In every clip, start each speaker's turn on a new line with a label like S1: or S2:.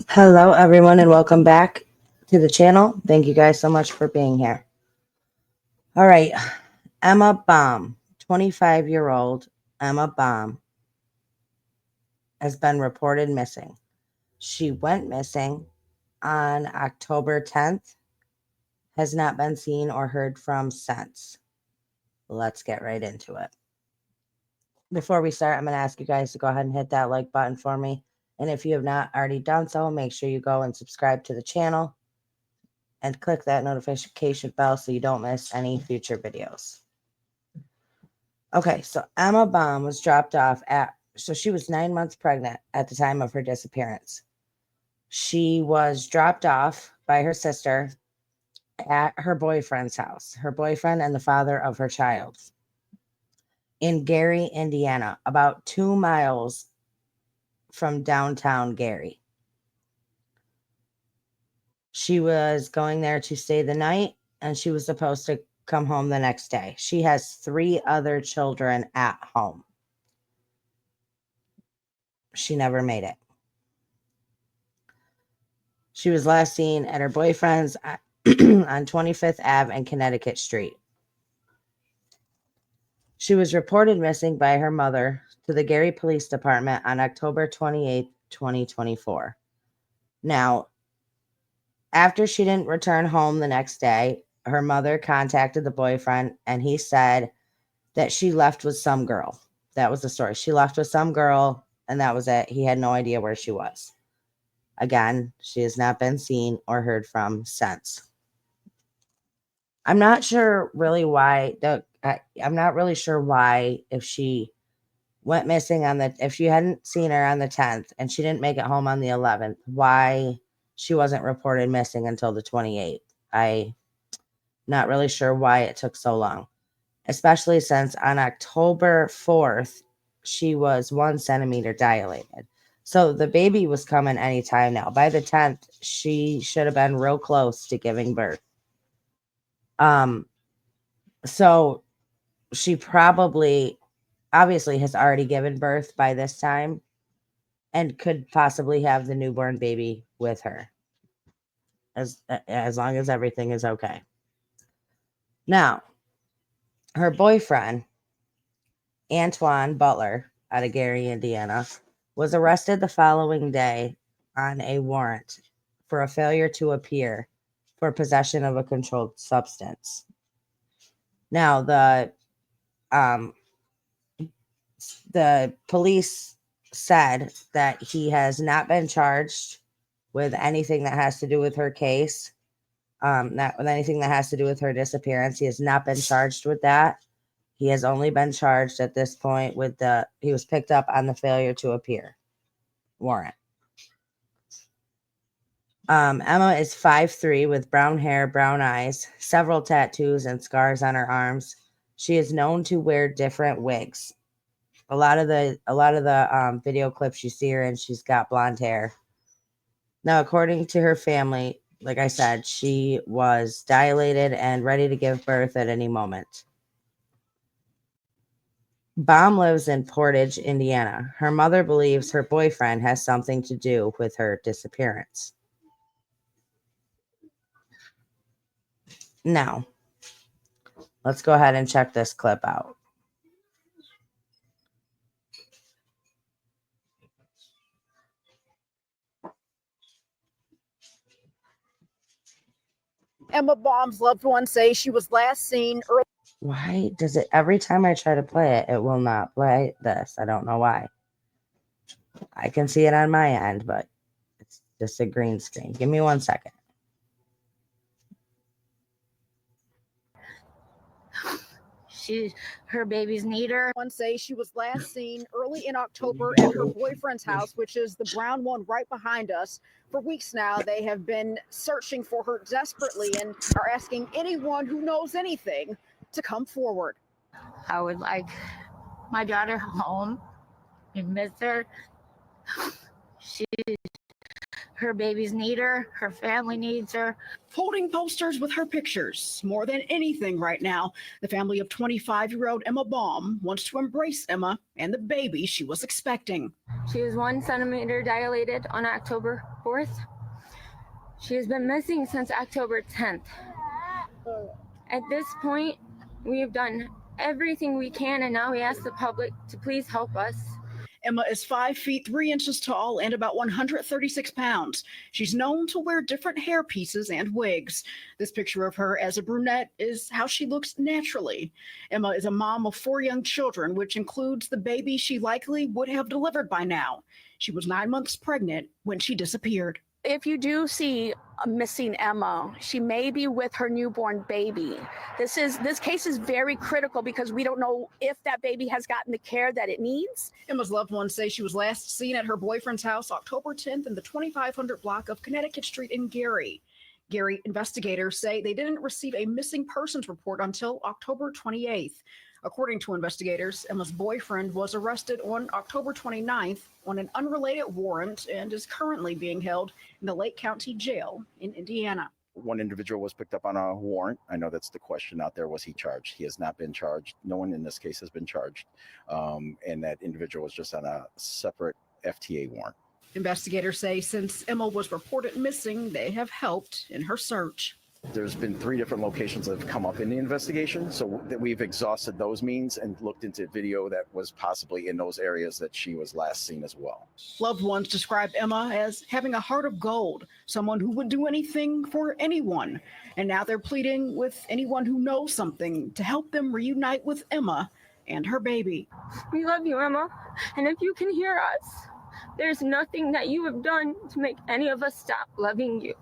S1: Hello, everyone, and welcome back to the channel. Thank you guys so much for being here. All right, Emma Baum, 25-year-old Emma Baum, has been reported missing. She went missing on October 10th, has not been seen or heard from since. Let's get right into it. Before we start, I'm going to ask you guys to go ahead and hit that like button for me. And if you have not already done so, make sure you go and subscribe to the channel and click that notification bell so you don't miss any future videos. Okay, so Emma Baum was dropped off so she was 9 months pregnant at the time of her disappearance. She was dropped off by her sister at her boyfriend's house, her boyfriend and the father of her child, in Gary, Indiana, about 2 miles from downtown Gary. She was going there to stay the night, and she was supposed to come home the next day. She has 3 other children at home. She never made it. She was last seen at her boyfriend's on 25th Ave and Connecticut Street. She was reported missing by her mother to the Gary Police Department on October 28, 2024. Now, after she didn't return home the next day, her mother contacted the boyfriend, and he said that she left with some girl. That was the story. She left with some girl, and that was it. He had no idea where she was. Again, she has not been seen or heard from since. I'm not sure really why. I'm not really sure why, if she went missing if she hadn't seen her on the 10th and she didn't make it home on the 11th, why she wasn't reported missing until the 28th. I'm not really sure why it took so long, especially since on October 4th, she was 1 centimeter dilated. So the baby was coming anytime now. By the 10th, she should have been real close to giving birth. So she probably, obviously, has already given birth by this time and could possibly have the newborn baby with her, as long as everything is okay. Now, her boyfriend, Antoine Butler, out of Gary, Indiana, was arrested the following day on a warrant for a failure to appear for possession of a controlled substance. Now, the police said that he has not been charged with anything that has to do with her case, not with anything that has to do with her disappearance. He has not been charged with that. He has only been charged at this point with he was picked up on the failure to appear warrant. Emma is 5'3" with brown hair, brown eyes, several tattoos and scars on her arms. She is known to wear different wigs. A lot of the video clips you see her in, she's got blonde hair. Now, according to her family, like I said, she was dilated and ready to give birth at any moment. Baum lives in Portage, Indiana. Her mother believes her boyfriend has something to do with her disappearance. Now, let's go ahead and check this clip out.
S2: Emma Baum's loved ones say she was last seen early.
S1: Why does it, every time I try to play it, it will not play this? I don't know why. I can see it on my end, but it's just a green screen. Give me 1 second.
S3: Her babies need her.
S2: One say she was last seen early in October at her boyfriend's house, which is the brown one right behind us. For weeks now, they have been searching for her desperately and are asking anyone who knows anything to come forward.
S3: I would like my daughter home. I miss her. Her babies need her. Her family needs her.
S2: Holding posters with her pictures. More than anything right now, the family of 25-year-old Emma Baum wants to embrace Emma and the baby she was expecting.
S3: She was 1 centimeter dilated on October
S4: 4th. She has been missing since October 10th. At this point, we have done everything we can, and now we ask the public to please help us.
S2: Emma is 5 feet 3 inches tall and about 136 pounds. She's known to wear different hair pieces and wigs. This picture of her as a brunette is how she looks naturally. Emma is a mom of 4 young children, which includes the baby she likely would have delivered by now. She was 9 months pregnant when she disappeared.
S5: If you do see a missing Emma, she may be with her newborn baby. This case is very critical because we don't know if that baby has gotten the care that it needs.
S2: Emma's loved ones say she was last seen at her boyfriend's house October 10th in the 2500 block of Connecticut Street in Gary. Gary investigators say they didn't receive a missing persons report until October 28th. According to investigators, Emma's boyfriend was arrested on October 29th on an unrelated warrant and is currently being held in the Lake County Jail in Indiana.
S6: One individual was picked up on a warrant. I know that's the question out there. Was he charged? He has not been charged. No one in this case has been charged. And that individual was just on a separate FTA warrant.
S2: Investigators say since Emma was reported missing, they have helped in her search.
S6: There's been 3 different locations that have come up in the investigation, so that we've exhausted those means and looked into video that was possibly in those areas that she was last seen as well.
S2: Loved ones describe Emma as having a heart of gold, someone who would do anything for anyone. And now they're pleading with anyone who knows something to help them reunite with Emma and her baby.
S4: We love you, Emma, and if you can hear us, there's nothing that you have done to make any of us stop loving you.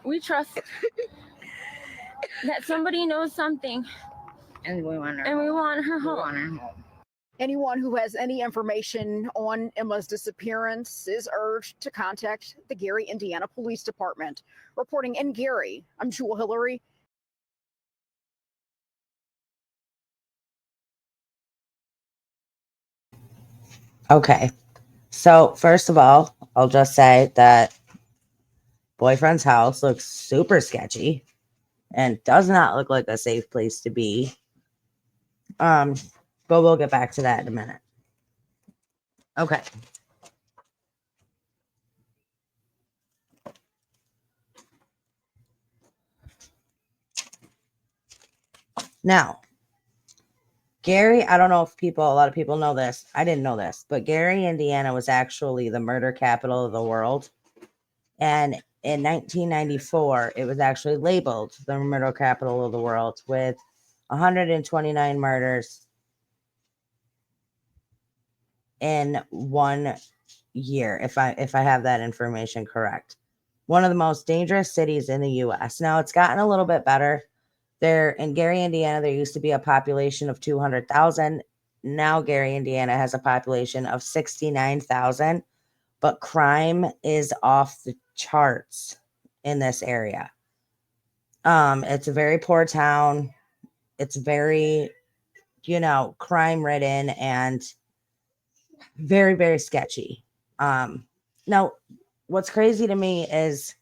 S4: We trust that somebody knows something,
S3: And we want her.
S4: and we want her
S3: We
S4: home.
S3: want her home.
S2: Anyone who has any information on Emma's disappearance is urged to contact the Gary, Indiana Police Department. Reporting in Gary, I'm Jewel Hillary.
S1: Okay. So, first of all, I'll just say that boyfriend's house looks super sketchy and does not look like a safe place to be. But we'll get back to that in a minute. Okay. Now, Gary, I don't know if a lot of people know this. I didn't know this, but Gary, Indiana was actually the murder capital of the world. And in 1994, it was actually labeled the murder capital of the world with 129 murders in 1 year, if I have that information correct. One of the most dangerous cities in the U.S. Now, it's gotten a little bit better. There in Gary, Indiana, there used to be a population of 200,000. Now Gary, Indiana has a population of 69,000, but crime is off the charts in this area. It's a very poor town. It's very, crime ridden and very, very sketchy. Now, what's crazy to me is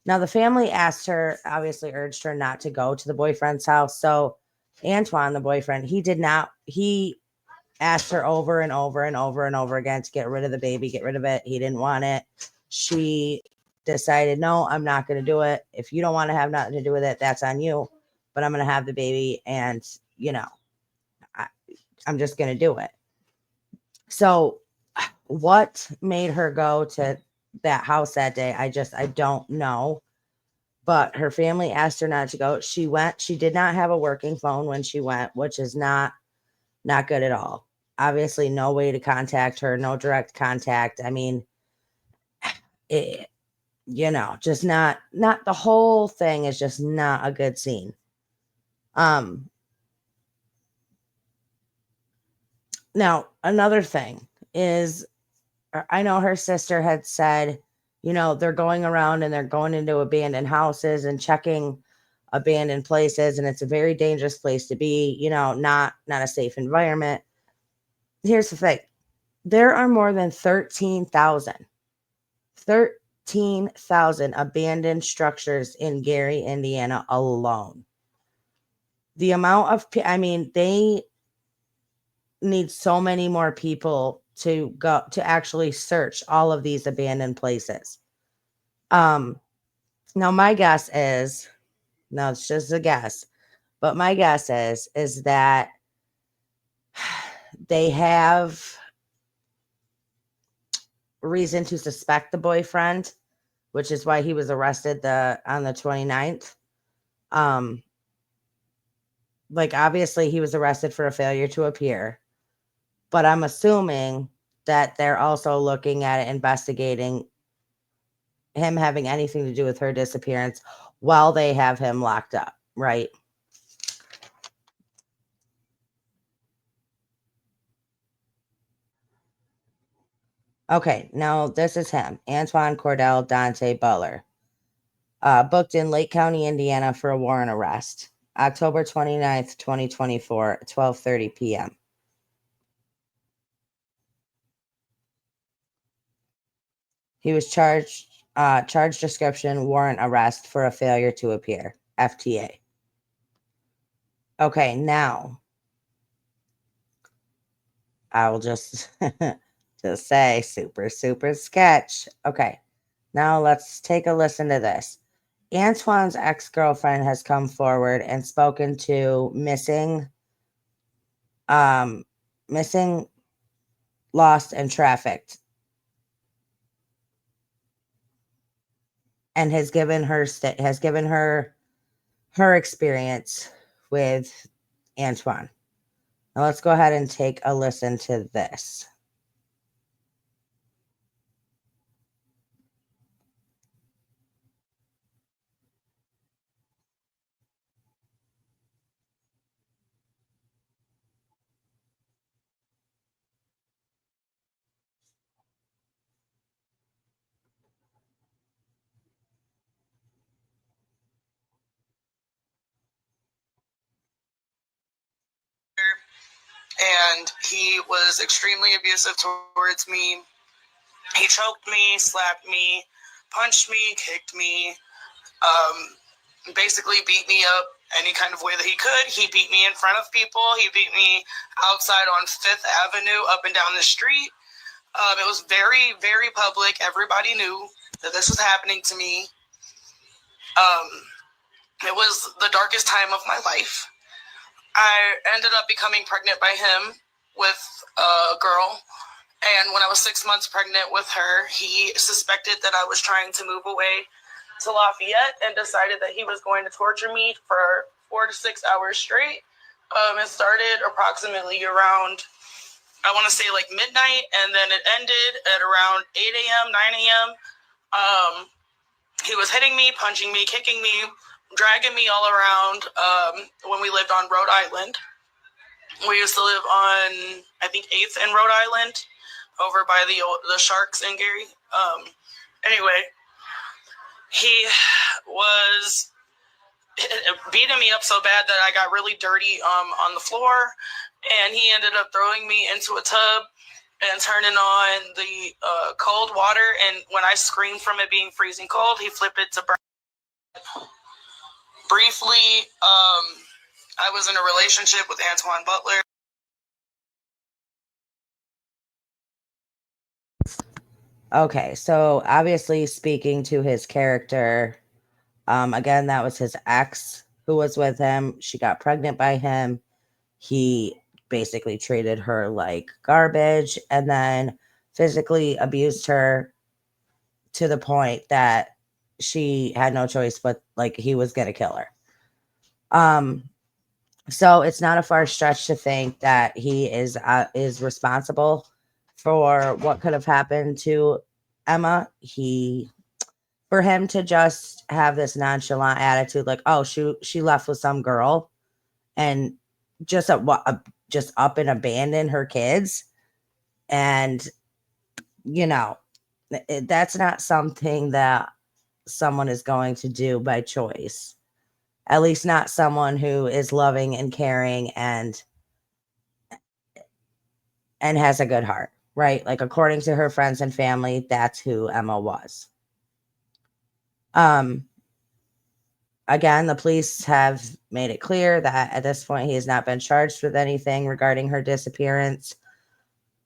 S1: now the family obviously urged her not to go to the boyfriend's house. So Antoine, the boyfriend, he asked her over and over and over and over again to get rid of the baby, get rid of it. He didn't want it. She decided, no, I'm not going to do it. If you don't want to have nothing to do with it, that's on you. But I'm going to have the baby and, I'm just going to do it. So what made her go to that house that day? I don't know. But her family asked her not to go. She went. She did not have a working phone when she went, which is not good at all. Obviously, no way to contact her, no direct contact. I mean, just not the whole thing is just not a good scene. Now, another thing is, I know her sister had said, they're going around and they're going into abandoned houses and checking abandoned places, and it's a very dangerous place to be, not a safe environment. Here's the thing. There are more than 13,000 abandoned structures in Gary, Indiana alone. The amount of, they need so many more people to go to actually search all of these abandoned places. Now my guess is, no, it's just a guess, but my guess is that they have reason to suspect the boyfriend, which is why he was arrested on the 29th. Like obviously he was arrested for a failure to appear, but I'm assuming that they're also looking at investigating him having anything to do with her disappearance while they have him locked up, right? Okay, now this is him, Antoine Cordell Dante Butler, booked in Lake County, Indiana for a warrant arrest, October 29th, 2024, 12:30 p.m. He was charge description, warrant arrest for a failure to appear, FTA. Okay, now I will just just say super, super sketch. Okay, now let's take a listen to this. Antoine's ex-girlfriend has come forward and spoken to missing, lost, and trafficked, and has given her experience with Antoine. Now let's go ahead and take a listen to this.
S7: And he was extremely abusive towards me. He choked me, slapped me, punched me, kicked me, basically beat me up any kind of way that he could. He beat me in front of people. He beat me outside on 5th Avenue up and down the street. It was very, very public. Everybody knew that this was happening to me. It was the darkest time of my life. I ended up becoming pregnant by him with a girl. And when I was 6 months pregnant with her, he suspected that I was trying to move away to Lafayette and decided that he was going to torture me for 4 to 6 hours straight. It started approximately around, I want to say like midnight, and then it ended at around 8 a.m., 9 a.m. He was hitting me, punching me, kicking me, dragging me all around when we lived on Rhode Island. We used to live on, I think, 8th and Rhode Island, over by the Sharks in Gary. Anyway, he was beating me up so bad that I got really dirty on the floor, and he ended up throwing me into a tub and turning on the cold water, and when I screamed from it being freezing cold, he flipped it to burn. Briefly, I was in a relationship with Antoine Butler.
S1: Okay, so obviously speaking to his character, again, that was his ex who was with him. She got pregnant by him. He basically treated her like garbage and then physically abused her to the point that she had no choice but like he was going to kill her. So it's not a far stretch to think that he is responsible for what could have happened to Emma. For him to just have this nonchalant attitude, like, oh, she left with some girl, and just up and abandon her kids, and that's not something that someone is going to do by choice. At least not someone who is loving and caring and has a good heart, right? Like according to her friends and family, that's who Emma was. Again, the police have made it clear that at this point he has not been charged with anything regarding her disappearance.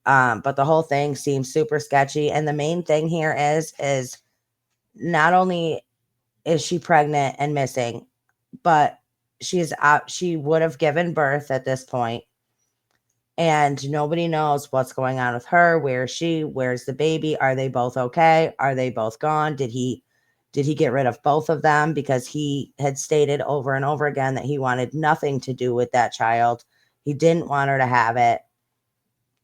S1: But the whole thing seems super sketchy. And the main thing here is not only is she pregnant and missing, but she would have given birth at this point, and nobody knows what's going on with her. Where is she? Where's the baby? Are they both okay? Are they both gone? Did he get rid of both of them? Because he had stated over and over again that he wanted nothing to do with that child. He didn't want her to have it,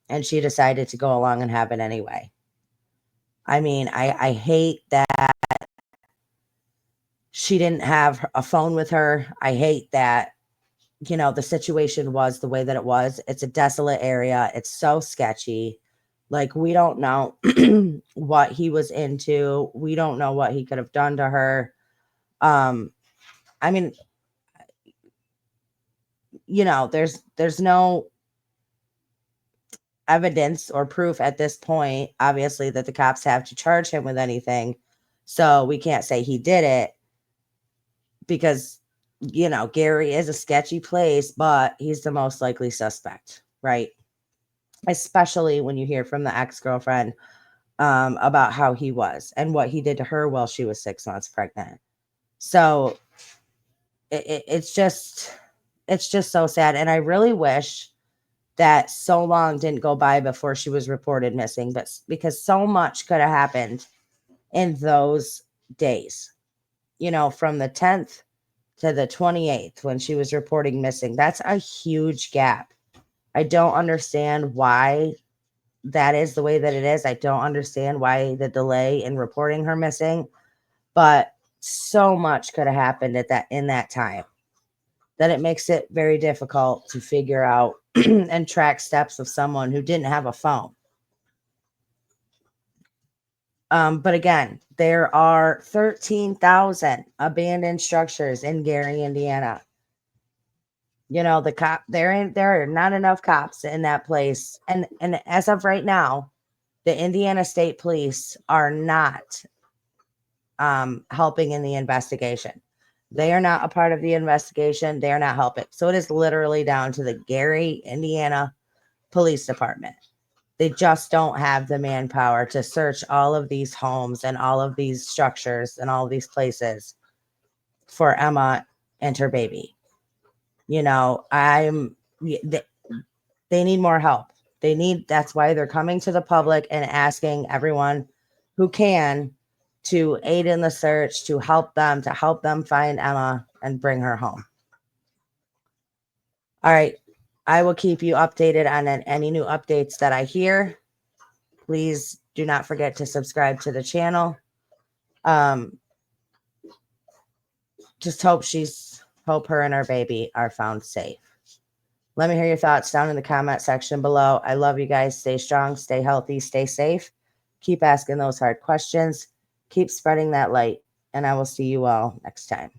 S1: and she decided to go along and have it anyway. I mean, I hate that she didn't have a phone with her. I hate that, the situation was the way that it was. It's a desolate area. It's so sketchy. Like, we don't know what he was into. We don't know what he could have done to her. I mean, there's no evidence or proof at this point, obviously, that the cops have to charge him with anything. So we can't say he did it because, Gary is a sketchy place, but he's the most likely suspect, right? Especially when you hear from the ex-girlfriend about how he was and what he did to her while she was 6 months pregnant. So it's just so sad. And I really wish that so long didn't go by before she was reported missing, but because so much could have happened in those days, from the 10th to the 28th when she was reporting missing. That's a huge gap. I don't understand why that is the way that it is. I don't understand why the delay in reporting her missing, but so much could have happened in that time that it makes it very difficult to figure out and track steps of someone who didn't have a phone. But again, there are 13,000 abandoned structures in Gary, Indiana. There are not enough cops in that place. And as of right now, the Indiana State Police are not helping in the investigation. They are not a part of the investigation. They are not helping. So it is literally down to the Gary, Indiana Police Department. They just don't have the manpower to search all of these homes and all of these structures and all of these places for Emma and her baby. They need more help. That's why they're coming to the public and asking everyone who can to aid in the search, to help them find Emma and bring her home. All right. I will keep you updated on any new updates that I hear. Please do not forget to subscribe to the channel. Just hope her and her baby are found safe. Let me hear your thoughts down in the comment section below. I love you guys. Stay strong, stay healthy, stay safe. Keep asking those hard questions. Keep spreading that light. And I will see you all next time.